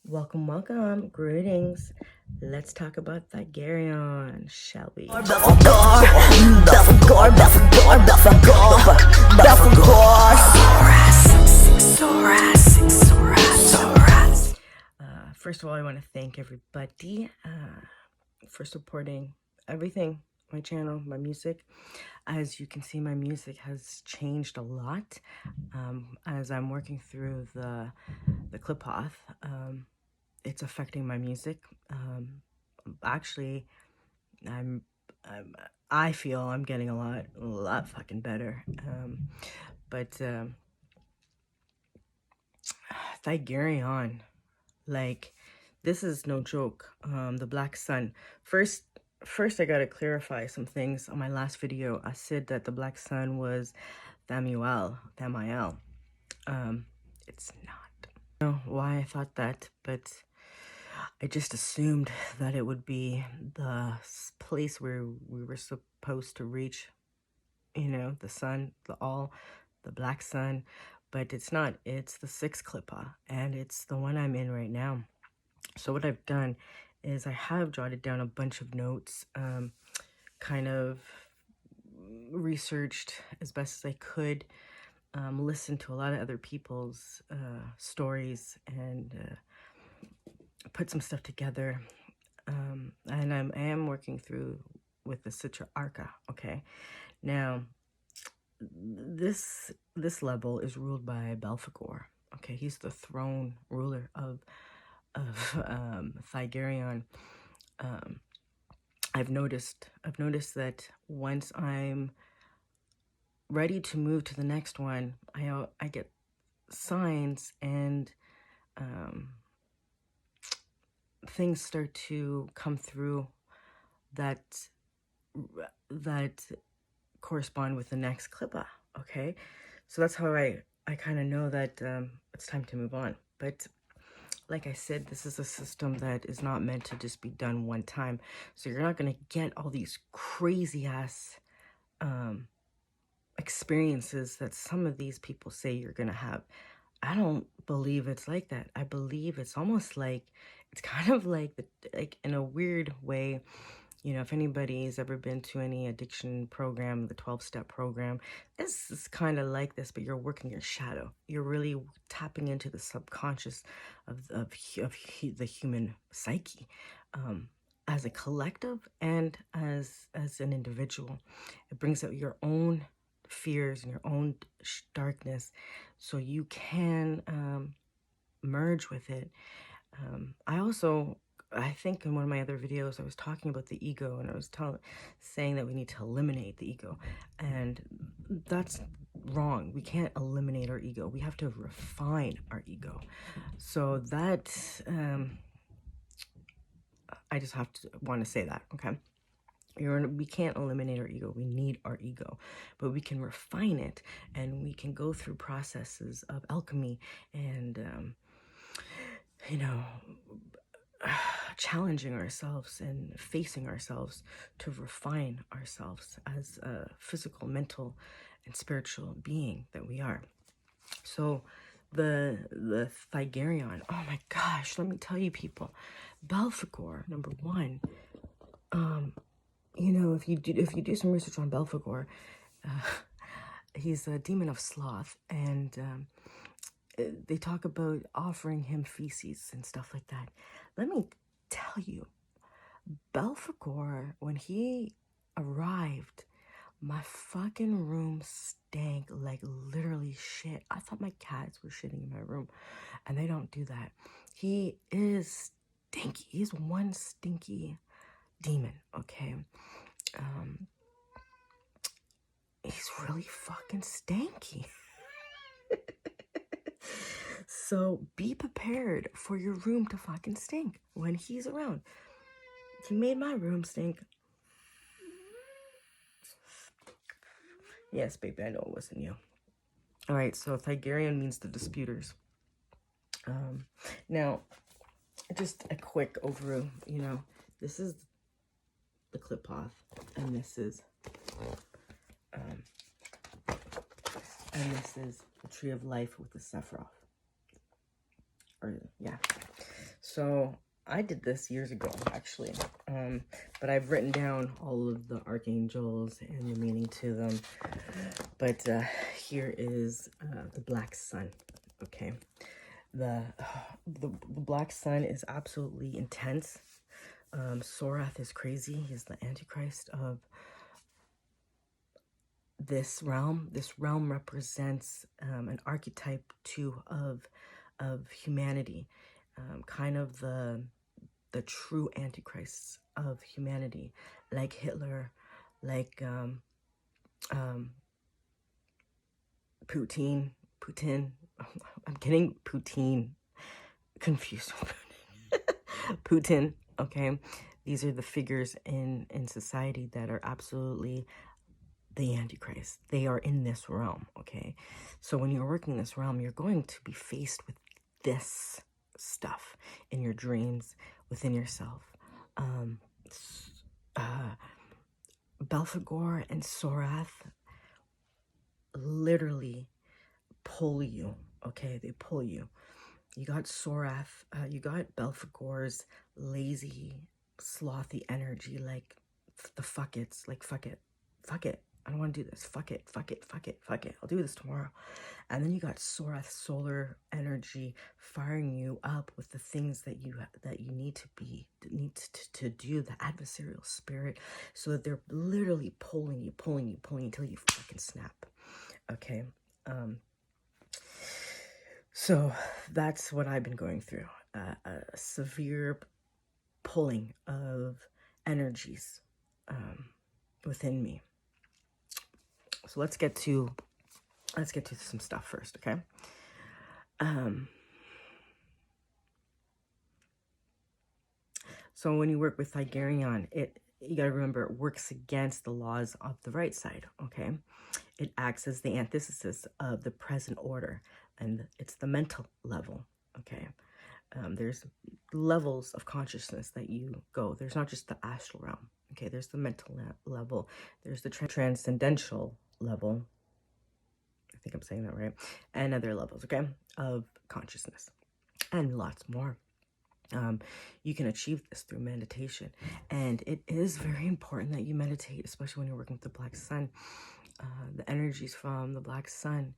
Welcome, welcome. Greetings. Let's talk about Thagirion, shall we? Belfagore, Sorath. First of all, I want to thank everybody for supporting everything, my channel, my music. As you can see, my music has changed a lot as I'm working through the clip off. It's affecting my music. Actually, I feel I'm getting a lot fucking better. But Thagirion, like, this is no joke. The Black Sun. First, I gotta clarify some things. On my last video, I said that the Black Sun was Thamiel. It's not. I don't know why I thought that, but I just assumed that it would be the place where we were supposed to reach, you know, the sun, the Black Sun, but it's not. It's the 6th clipper, and it's the one I'm in right now. So what I've done is I have jotted down a bunch of notes, kind of researched as best as I could, listened to a lot of other people's stories, and put some stuff together. And I am working through with the Citra Arca. Okay, now this level is ruled by Belfagore. Okay, he's the throne ruler of Thagirion. I've noticed that once I'm ready to move to the next one, I get signs, and things start to come through that correspond with the next clipper. Okay, so that's how I kind of know that it's time to move on. But like I said, this is a system that is not meant to just be done one time. So you're not going to get all these crazy ass experiences that some of these people say you're going to have. I don't believe it's like that. I believe it's almost like, it's kind of like in a weird way. You know, if anybody's ever been to any addiction program, the 12-step program, this is kind of like this, but you're working your shadow. You're really tapping into the subconscious of the human psyche, as a collective and as an individual. It brings out your own fears and your own darkness, so you can merge with it. I think in one of my other videos, I was talking about the ego, and I was saying that we need to eliminate the ego, and that's wrong. We can't eliminate our ego. We have to refine our ego. So that, I just want to say that, okay? We can't eliminate our ego. We need our ego, but we can refine it, and we can go through processes of alchemy and, you know, challenging ourselves and facing ourselves to refine ourselves as a physical, mental, and spiritual being that we are. So the Thagirion, oh my gosh, let me tell you people, Belfagore, number one, you know, if you do some research on Belfagore, he's a demon of sloth, and they talk about offering him feces and stuff like that. Let me tell you, Belfagore, when he arrived, my fucking room stank like literally shit. I thought my cats were shitting in my room, and they don't do that. He is stinky. He's one stinky demon, okay? He's really fucking stanky. So be prepared for your room to fucking stink when he's around. He made my room stink. Yes, baby, I know it wasn't you. All right, so Thagirion means the disputers. Now, just a quick overview. You know, this is the Clipoth, and this is the Tree of Life with the Sephiroth. Yeah. So I did this years ago, actually, but I've written down all of the archangels and the meaning to them. But here is the Black Sun. Okay, the Black Sun is absolutely intense. Sorath is crazy. He's the Antichrist of this realm. This realm represents an archetype too of humanity, kind of the true antichrists of humanity, like Hitler, like Putin. I'm getting Putin confused with Putin. Okay, these are the figures in society that are absolutely the Antichrist. They are in this realm. Okay, so when you're working this realm, you're going to be faced with this stuff in your dreams, within yourself. Belfagore and Sorath literally pull you. Okay, they pull you. You got Sorath, you got Belfagore's lazy, slothy energy, like the fuck it's, like fuck it, I don't want to do this, fuck it, I'll do this tomorrow. And then you got Sorath's solar energy firing you up with the things that you need to do, the adversarial spirit, so that they're literally pulling you until you fucking snap. Okay. So that's what I've been going through, a severe pulling of energies within me. So let's get to some stuff first, okay? So when you work with Thagirion, you gotta remember it works against the laws of the right side, okay? It acts as the antithesis of the present order, and it's the mental level, okay? There's levels of consciousness that you go. There's not just the astral realm, okay? There's the mental level. There's the transcendental level. I think I'm saying that right. And other levels, okay, of consciousness, and lots more. You can achieve this through meditation, and it is very important that you meditate, especially when you're working with the Black Sun. The energies from the Black Sun,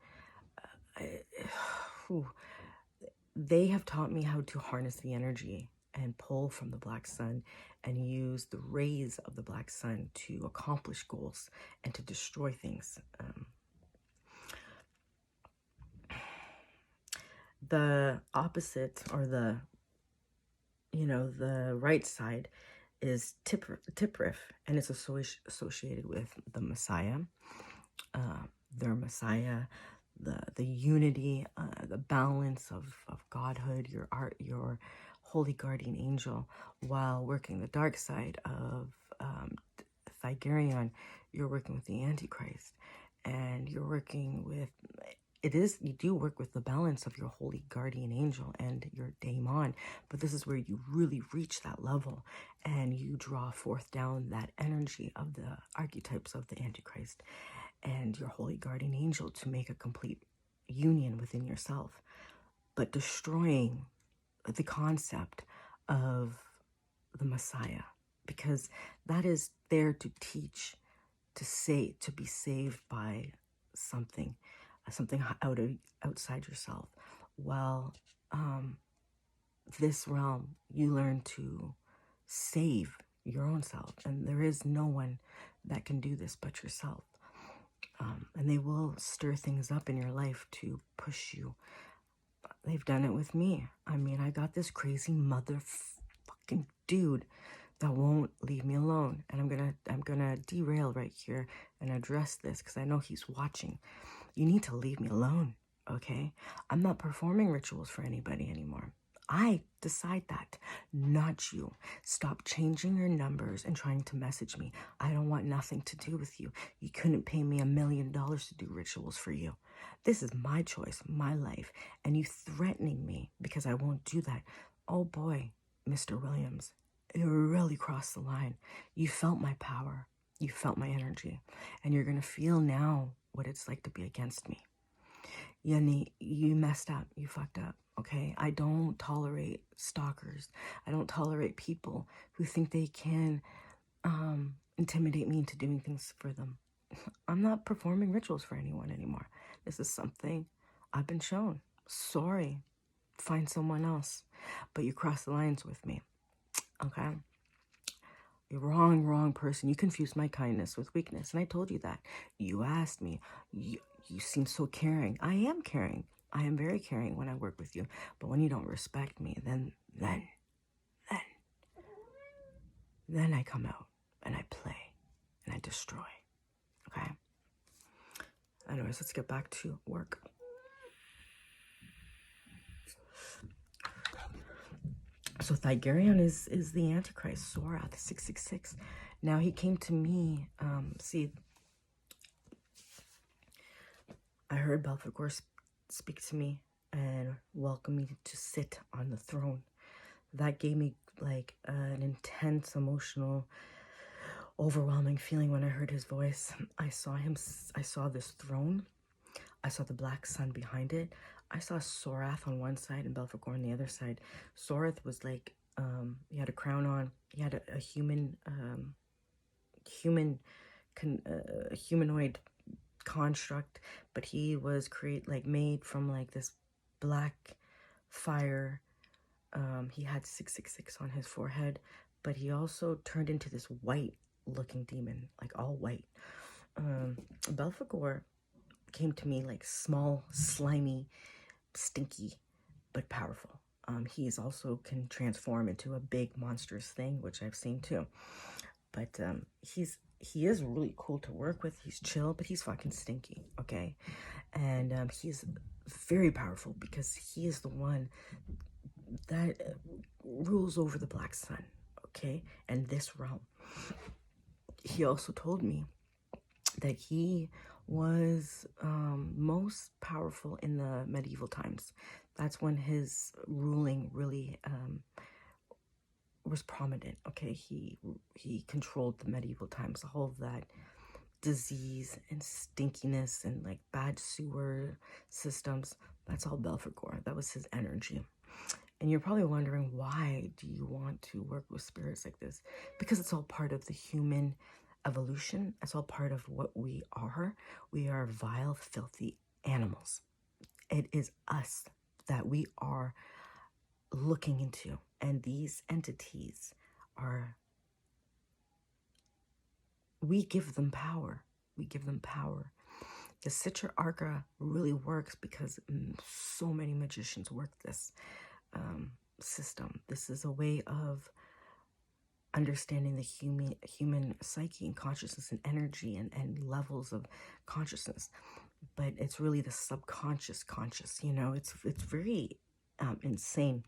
they have taught me how to harness the energy and pull from the Black Sun and use the rays of the Black Sun to accomplish goals and to destroy things. The opposite, or the right side, is Tiprif, and it's associated with the Messiah, their Messiah, the unity, the balance of godhood, your holy guardian angel. While working the dark side of Thagirion, you're working with the Antichrist, and you're working with, you do work with the balance of your holy guardian angel and your daemon, but this is where you really reach that level and you draw forth down that energy of the archetypes of the Antichrist and your holy guardian angel to make a complete union within yourself, but destroying the concept of the Messiah, because that is there to teach, to be saved by something outside yourself. Well, this realm, you learn to save your own self, and there is no one that can do this but yourself. And they will stir things up in your life to push you. They've done it with me. I mean, I got this crazy motherfucking dude that won't leave me alone, and I'm gonna derail right here and address this because I know he's watching. You need to leave me alone, okay? I'm not performing rituals for anybody anymore. I decide that, not you. Stop changing your numbers and trying to message me. I don't want nothing to do with you. You couldn't pay me $1 million to do rituals for you. This is my choice, my life, and you threatening me because I won't do that. Oh boy, Mr. Williams, you really crossed the line. You felt my power. You felt my energy, and you're going to feel now what it's like to be against me. You messed up. You fucked up. okay? I don't tolerate stalkers. I don't tolerate people who think they can intimidate me into doing things for them. I'm not performing rituals for anyone anymore. This is something I've been shown. Sorry. Find someone else. But you cross the lines with me, okay? You're wrong person. You confused my kindness with weakness, and I told you that. You asked me. You seem so caring. I am caring. I am very caring when I work with you. But when you don't respect me, then I come out and I play and I destroy. Okay? Anyways, let's get back to work. So Thagirion is the Antichrist, Sorath, 666. Now he came to me, see, I heard Belfagore speak to me and welcome me to sit on the throne. That gave me like an intense, emotional, overwhelming feeling when I heard his voice. I saw this throne. I saw the black sun behind it. I saw Sorath on one side and Belfagore on the other side. Sorath was like, he had a crown on. He had a humanoid construct, but he was made from like this black fire. He had 666 on his forehead, but he also turned into this white looking demon, like all white. Belfagore came to me like small, slimy, stinky, but powerful. He also can transform into a big monstrous thing, which I've seen too. But he is really cool to work with. He's chill, but he's fucking stinky, okay? And he's very powerful because he is the one that rules over the Black Sun, okay? And this realm. He also told me that he was most powerful in the medieval times. That's when his ruling really was prominent, okay? He controlled the medieval times, all of that disease and stinkiness and like bad sewer systems. That's all Belfagore. That was his energy. And you're probably wondering, why do you want to work with spirits like this? Because it's all part of the human evolution. It's all part of what we are. We are vile, filthy animals. It is us that we are looking into. And these entities are, we give them power. We give them power. The Citra Arca really works because so many magicians work this system. This is a way of understanding the human psyche and consciousness and energy and levels of consciousness. But it's really the subconscious conscious, you know. It's very insane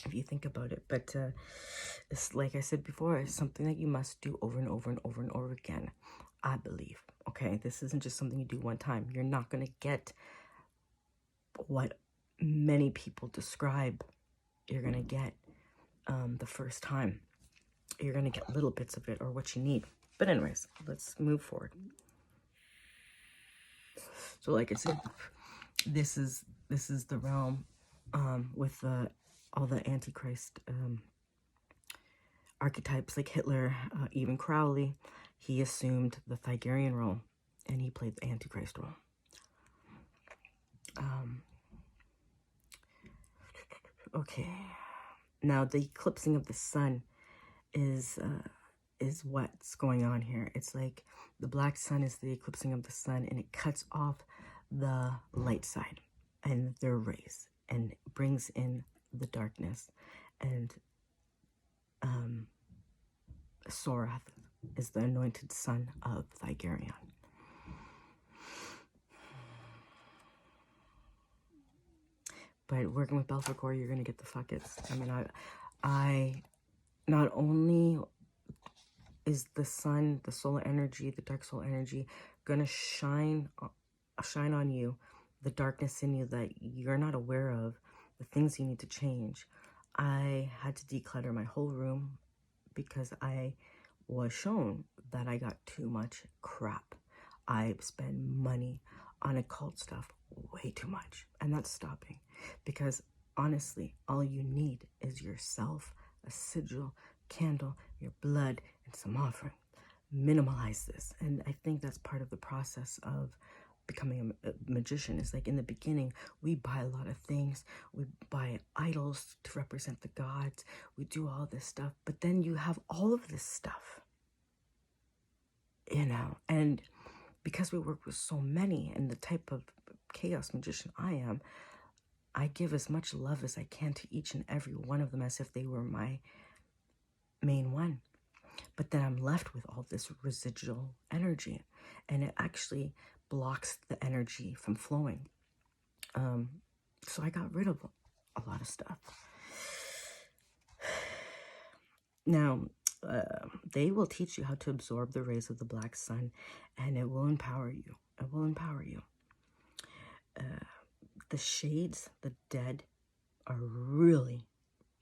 if you think about it. But it's, like I said before, it's something that you must do over and over and over and over again, I believe. Okay, this isn't just something you do one time. You're not going to get what many people describe you're going to get the first time. You're going to get little bits of it or what you need. But anyways, let's move forward. So like I said, this is the realm with all the Antichrist archetypes, like Hitler, even Crowley. He assumed the Thagirion role and he played the Antichrist role. Okay, now the eclipsing of the sun is what's going on here. It's like the black sun is the eclipsing of the sun, and it cuts off the light side and their rays and brings in the darkness. And Sorath is the anointed son of Thagirion. But working with Belfagore, you're gonna get the fuckets. I mean, I not only is the sun, the solar energy, the dark soul energy, gonna shine on you, the darkness in you that you're not aware of, the things you need to change. I had to declutter my whole room because I was shown that I got too much crap. I spend money on occult stuff way too much, and that's stopping because Honestly, all you need is yourself, a sigil, candle, your blood, and some offering. Minimalize this. And I think that's part of the process of becoming a magician. Is like in the beginning, we buy a lot of things. We buy idols to represent the gods. We do all this stuff. But then you have all of this stuff, and because we work with so many and the type of chaos magician I am, I give as much love as I can to each and every one of them as if they were my main one. But then I'm left with all this residual energy, and it actually blocks the energy from flowing. So I got rid of a lot of stuff. Now, they will teach you how to absorb the rays of the black sun, and it will empower you. It will empower you. The shades, the dead, are really,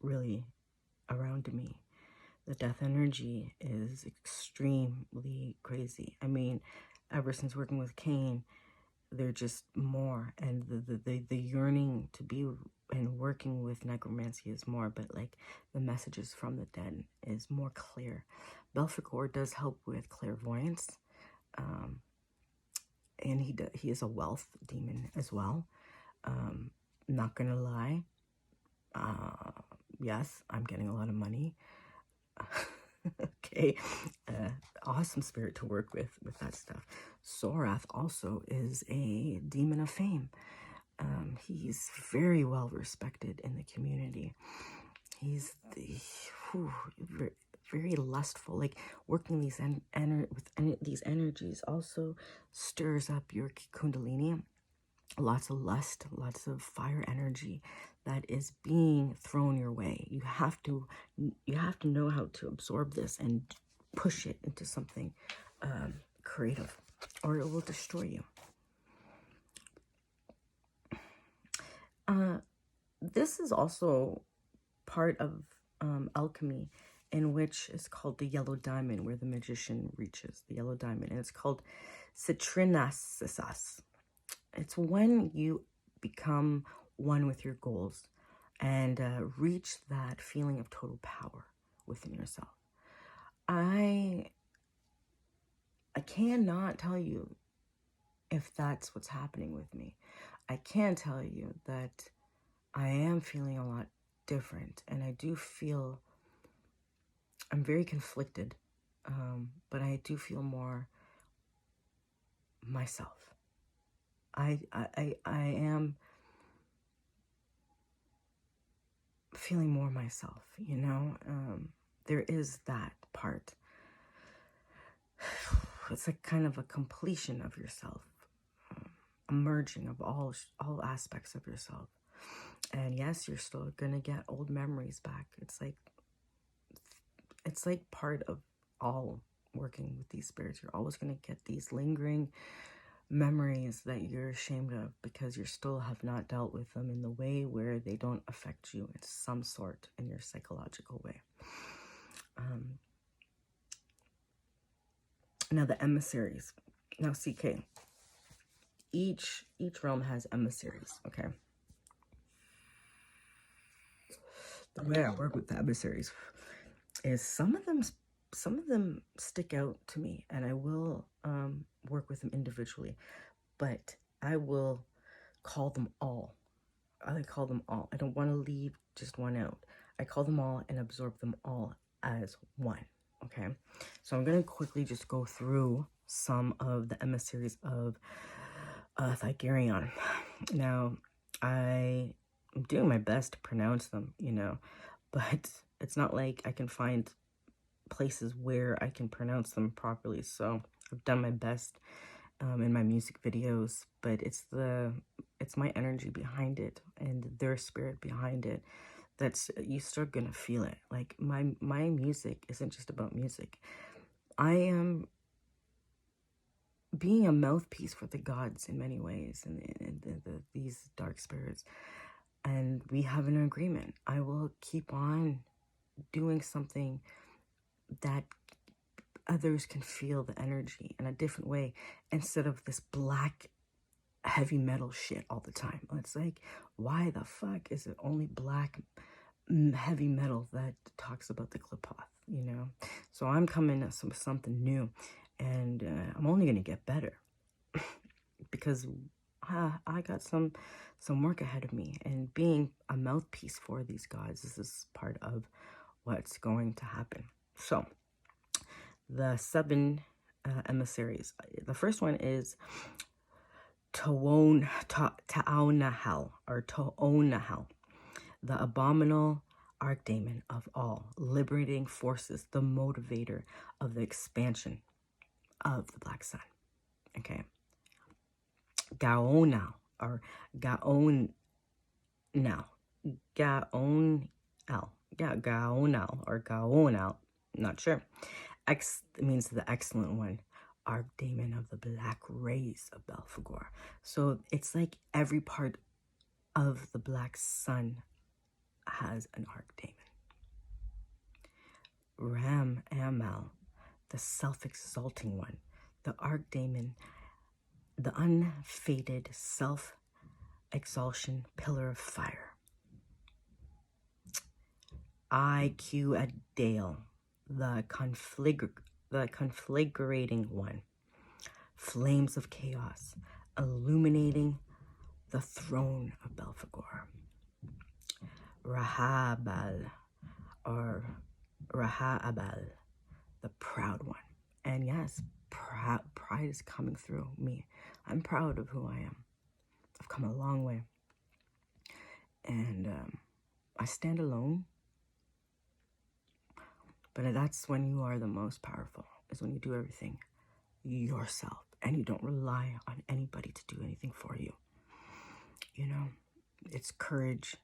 really around me. The death energy is extremely crazy. I mean, ever since working with Cain, they're just more, and the yearning to be and working with necromancy is more, but like the messages from the dead is more clear. Belfagore does help with clairvoyance, and he is a wealth demon as well. Not gonna lie, yes, I'm getting a lot of money. Okay, awesome spirit to work with that stuff. Sorath also is a demon of fame. He's very well respected in the community. He's very lustful. Like working these these energies also stirs up your kundalini. Lots of lust, lots of fire energy that is being thrown your way. You have to know how to absorb this and push it into something creative, or it will destroy you. This is also part of alchemy, in which is called the yellow diamond, where the magician reaches the yellow diamond, and it's called citrinasis. It's when you become one with your goals and reach that feeling of total power within yourself. I cannot tell you if that's what's happening with me. I can tell you that I am feeling a lot different, and I do feel I'm very conflicted, but I do feel more myself. I am feeling more myself, there is that part. It's like kind of a completion of yourself, a merging of all aspects of yourself. And yes, you're still gonna get old memories back. It's like part of all working with these spirits. You're always gonna get these lingering memories that you're ashamed of because you still have not dealt with them in the way where they don't affect you in some sort in your psychological way. Now the emissaries. Now CK. Each realm has emissaries, okay? The way I work with the emissaries is some of them stick out to me, and I will work with them individually, but I will call them all. I call them all. I don't want to leave just one out. I call them all and absorb them all as one, okay? So I'm going to quickly just go through some of the emissaries of Thagirion. Now, I am doing my best to pronounce them, but it's not like I can find places where I can pronounce them properly. So I've done my best in my music videos, but it's my energy behind it and their spirit behind it that's you start gonna feel it. Like my music isn't just about music. I am being a mouthpiece for the gods in many ways, and these dark spirits, and we have an agreement. I will keep on doing something that others can feel the energy in a different way, instead of this black heavy metal shit all the time. It's like, why the fuck is it only black heavy metal that talks about the Qliphoth, you know? So I'm coming at something new, and I'm only going to get better because I got some work ahead of me, and being a mouthpiece for these gods is part of what's going to happen. So the 7 emissaries. The first one is Taonahal, or Toonahal, the abominable archdemon of all, liberating forces, the motivator of the expansion of the Black Sun. Okay. Gaonal, or Gaonal. Gaonal. Yeah, Gaonal, or Gaonal. Not sure. Means the excellent one. Archdemon of the black rays of Belfagore. So it's like every part of the Black Sun has an archdemon. Ram Amal, the self-exalting one, the archdemon, the unfaded self-exaltation pillar of fire. IQ Adale, the conflagrating one, flames of chaos, illuminating the throne of Belfagore. Rahabal, or Rahabal, the proud one. And yes, pride is coming through me. I'm proud of who I am. I've come a long way. And I stand alone. But that's when you are the most powerful, is when you do everything yourself and you don't rely on anybody to do anything for you. You know, it's courage,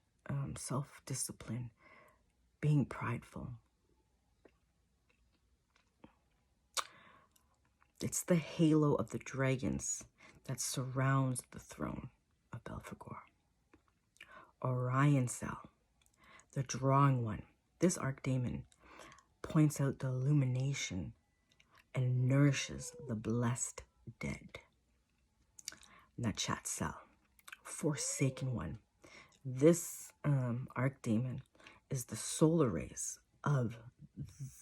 self-discipline, being prideful. It's the halo of the dragons that surrounds the throne of Belfagore. Orion Cell, the drawing one. This archdemon points out the illumination and nourishes the blessed dead. Nachat Cell, forsaken one. This archdemon is the solar rays of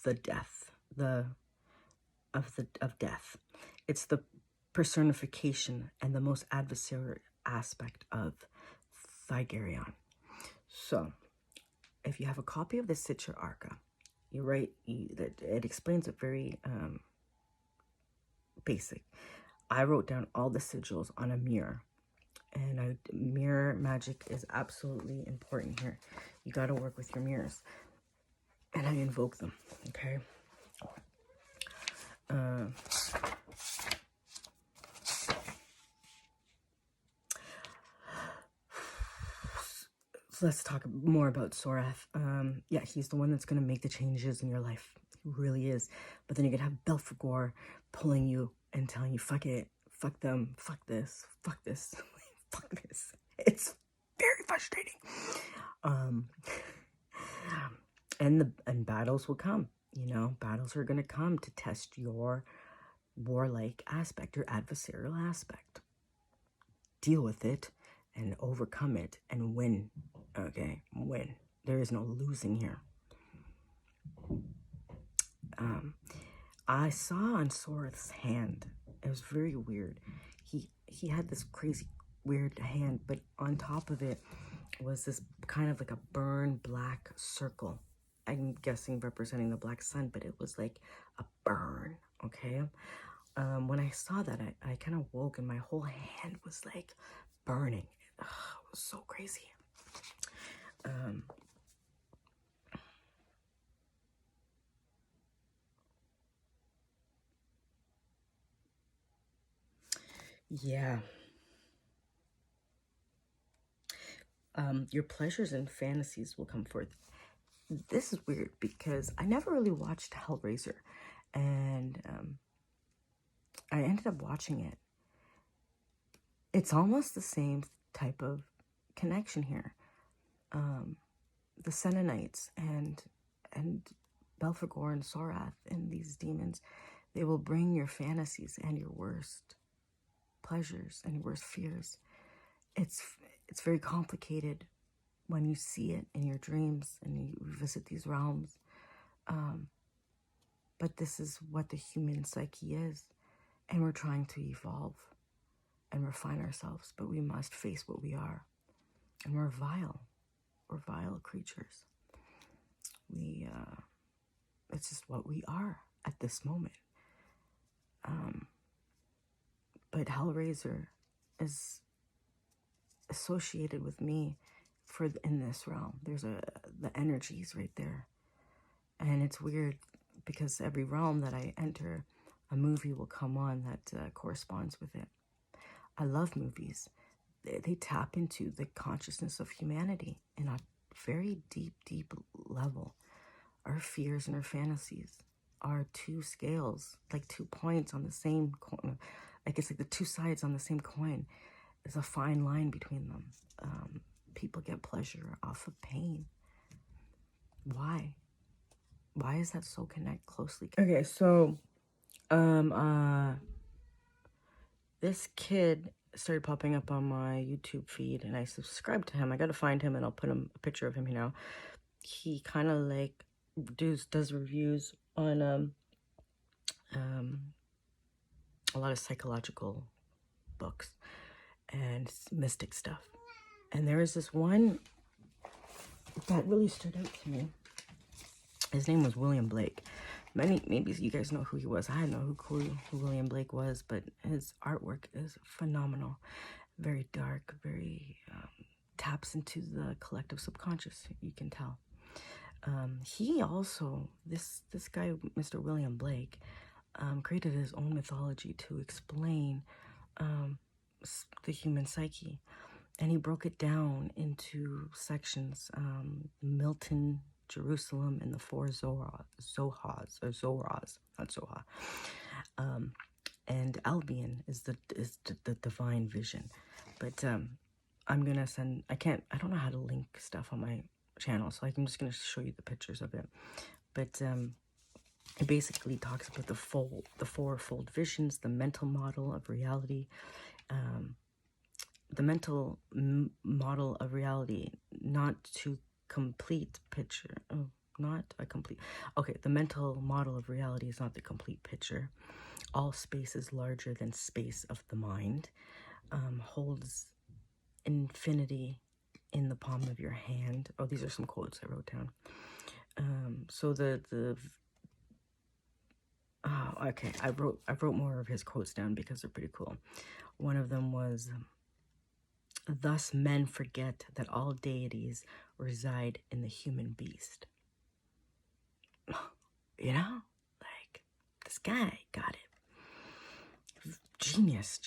the death, of death. It's the personification and the most adversarial aspect of Thagirion. So, if you have a copy of the Citra Arca, you're right, it explains it very basic. I wrote down all the sigils on a mirror, and mirror magic is absolutely important here. You got to work with your mirrors, and I invoke them. Okay. So let's talk more about Sorath. Yeah, he's the one that's going to make the changes in your life. He really is. But then you're going to have Belfagore pulling you and telling you, fuck it, fuck them, fuck this, fuck this, fuck this. It's very frustrating. And battles will come. You know, battles are going to come to test your warlike aspect, your adversarial aspect. Deal with it and overcome it and win. Okay, win. There is no losing here. I saw on Sorath's hand, it was very weird. He had this crazy weird hand, but on top of it was this kind of like a burned black circle. I'm guessing representing the Black Sun, but it was like a burn, okay? When I saw that, I kind of woke and my whole hand was like burning. Ugh, it was so crazy. Yeah. Your pleasures and fantasies will come forth. This is weird because I never really watched Hellraiser, and I ended up watching it. It's almost the same type of connection here. The Senonites and Belfagore and Sorath and these demons, they will bring your fantasies and your worst pleasures and worst fears. It's very complicated when you see it in your dreams and you visit these realms. But this is what the human psyche is. And we're trying to evolve and refine ourselves, but we must face what we are. And we're vile. We're vile creatures. It's just what we are at this moment. But Hellraiser is associated with me in this realm. There's the energies right there. And it's weird because every realm that I enter, a movie will come on that corresponds with it. I love movies. They tap into the consciousness of humanity in a very deep, deep level. Our fears and our fantasies are two scales, like 2 points on the same coin. I guess like the two sides on the same coin. There's a fine line between them. People get pleasure off of pain. Why? Why is that so closely? Okay, so this kid started popping up on my YouTube feed, and I subscribed to him. I gotta find him, and I'll put a picture of him, He kind of like does reviews on a lot of psychological books and mystic stuff. And there was this one that really stood out to me. His name was William Blake. Maybe you guys know who he was. I didn't know who William Blake was, but his artwork is phenomenal. Very dark, very taps into the collective subconscious, you can tell. He also, this guy, Mr. William Blake, created his own mythology to explain the human psyche. And he broke it down into sections, Milton, Jerusalem, and the four Zohas, not Zoha. And Albion is the divine vision. But I'm gonna send, I don't know how to link stuff on my channel, so I'm just gonna show you the pictures of it. But it basically talks about the fourfold visions, the mental model of reality, the mental model of reality, not to complete picture. The mental model of reality is not the complete picture. All space is larger than space of the mind. Holds infinity in the palm of your hand. Oh, these are some quotes I wrote down. Okay, I wrote more of his quotes down because they're pretty cool. One of them was, thus men forget that all deities reside in the human beast. You know, like, this guy got it. Genius.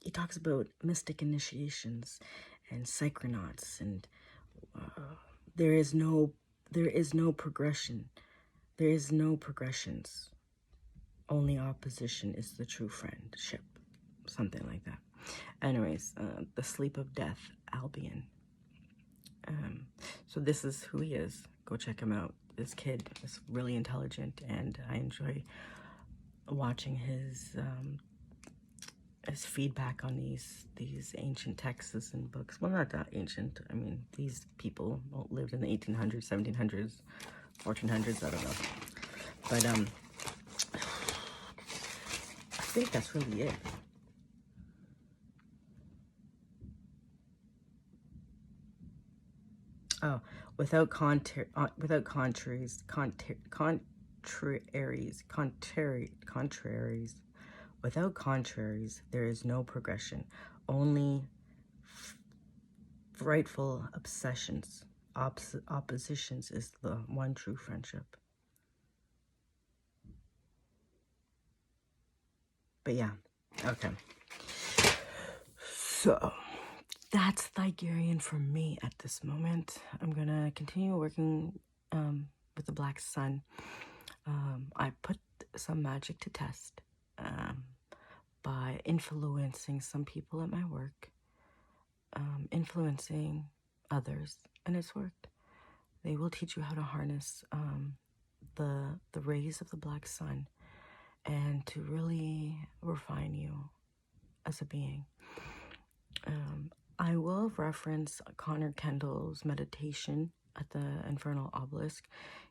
He talks about mystic initiations and psychronauts, and there is no progression. There is no progressions. Only opposition is the true friendship. Something like that. Anyways, the sleep of death, Albion. So this is who he is. Go check him out. This kid is really intelligent, and I enjoy watching his feedback on these ancient texts and books. Well, not that ancient. I mean, these people lived in the 1800s, 1700s, 1400s. I don't know. But I think that's really it. Oh, without contraries, without contraries, there is no progression. Only frightful obsessions. Oppositions is the one true friendship. But yeah, okay. So that's Thagirion for me at this moment. I'm gonna continue working with the Black Sun. I put some magic to test by influencing some people at my work, influencing others, and it's worked. They will teach you how to harness the rays of the Black Sun and to really refine you as a being. I will reference Connor Kendall's meditation at the Infernal Obelisk.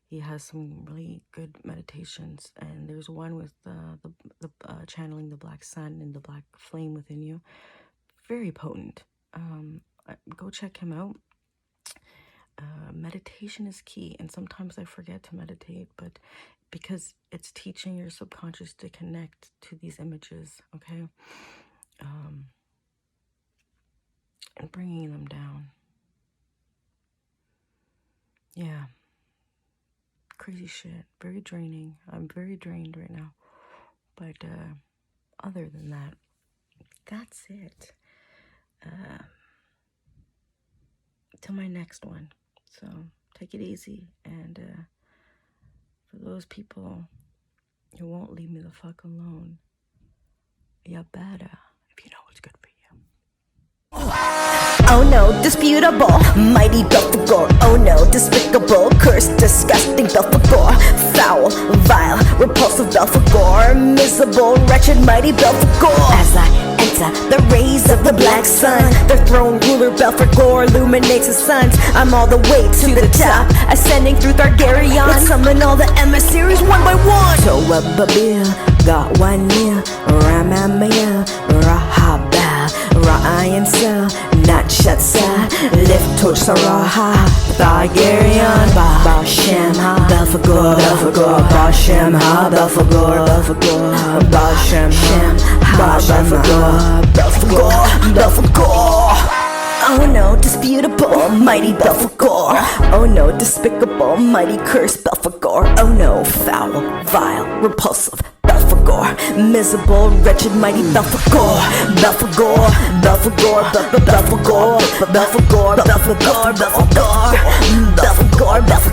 He has some really good meditations, and there's one with the channeling the Black Sun and the Black Flame within you. Very potent. Go check him out. Meditation is key, and sometimes I forget to meditate, but because it's teaching your subconscious to connect to these images, okay? And bringing them down. Yeah. Crazy shit. Very draining. I'm very drained right now. But other than that, that's it. Till my next one. So take it easy. And for those people who won't leave me the fuck alone, you better, if you know what's good for you. Oh no, disputable, mighty Belfagore. Oh no, despicable, cursed, disgusting Belfagore. Foul, vile, repulsive Belfagore. Miserable, wretched, mighty Belfagore. As I enter the rays of the black sun, the throne ruler Belfagore illuminates his sons. I'm all the way to the top, ascending through Thagirion. Let's summon all the emissaries one by one. So Babil, got one near, Ramamaya, Rahabah. Ra'ayan Sa, Nat Shatsa, Lift Torch Saraha, Thagirion, Bashem Ha, Belfagore, Belfagore, Bashem Ha, Belfagore, Belfagore, Bashem Ha, Belfagore, Belfagore, Belfagore. Oh no, disputable, mighty Belfagore. Oh no, despicable, mighty cursed Belfagore. Oh no, foul, vile, repulsive Belfagore. Miserable, wretched, mighty Belfagore. Belfagore, Belfagore, Belfagore, Belfagore, Belfagore, Belfagore, Belfagore, Belfagore, Belfagore.